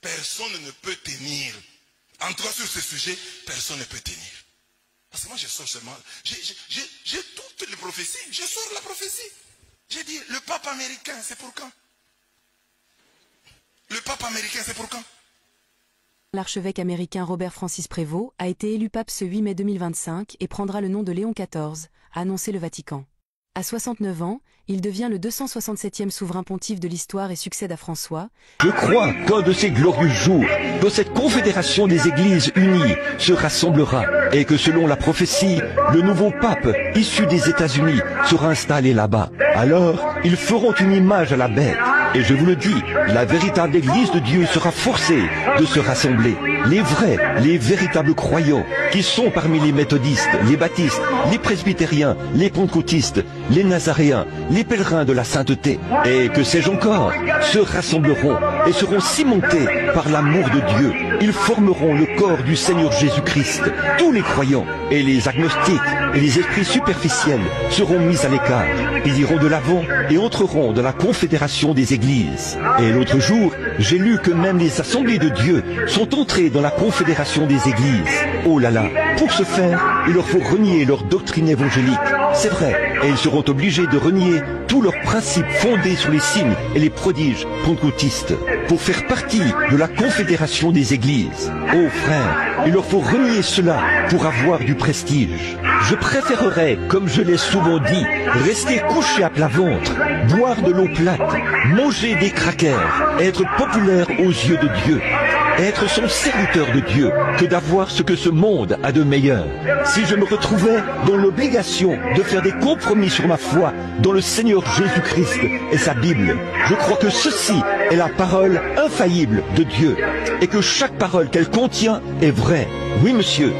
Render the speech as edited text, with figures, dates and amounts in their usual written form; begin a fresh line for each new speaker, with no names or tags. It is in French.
personne ne peut tenir. En tout cas, sur ce sujet, personne ne peut tenir. Parce que moi, je sors seulement... J'ai toutes les prophéties. Je sors la prophétie. J'ai dit, le pape américain, c'est pour quand? Le pape américain, c'est pour quand?
L'archevêque américain Robert Francis Prévost a été élu pape ce 8 mai 2025 et prendra le nom de Léon XIV, a annoncé le Vatican. À 69 ans, il devient le 267e souverain pontife de l'histoire et succède à François.
Je crois qu'un de ces glorieux jours, que cette confédération des églises unies se rassemblera et que selon la prophétie, le nouveau pape issu des États-Unis sera installé là-bas. Alors, ils feront une image à la bête. Et je vous le dis, la véritable Église de Dieu sera forcée de se rassembler. Les vrais, les véritables croyants, qui sont parmi les méthodistes, les baptistes, les presbytériens, les pentecôtistes, les nazaréens, les pèlerins de la sainteté, et que sais-je encore, se rassembleront et seront cimentés par l'amour de Dieu. Ils formeront le corps du Seigneur Jésus-Christ. Tous les croyants et les agnostiques et les esprits superficiels seront mis à l'écart. Ils iront de l'avant et entreront dans la confédération des églises. Et l'autre jour, j'ai lu que même les assemblées de Dieu sont entrées dans la confédération des églises. Oh là là, pour ce faire, il leur faut renier leur doctrine évangélique. C'est vrai, et ils seront obligés de renier tous leurs principes fondés sur les signes et les prodiges pentecôtistes pour faire partie de la confédération des églises. Oh frères, il leur faut renier cela pour avoir du prestige. Je préférerais, comme je l'ai souvent dit, rester couché à plat ventre, boire de l'eau plate, manger des crackers, être populaire aux yeux de Dieu, être son serviteur de Dieu, que d'avoir ce que ce monde a de meilleur. Si je me retrouvais dans l'obligation de faire des compromis sur ma foi dans le Seigneur Jésus-Christ et sa Bible, je crois que ceci est la parole infaillible de Dieu et que chaque parole qu'elle contient est vraie. Oui, monsieur.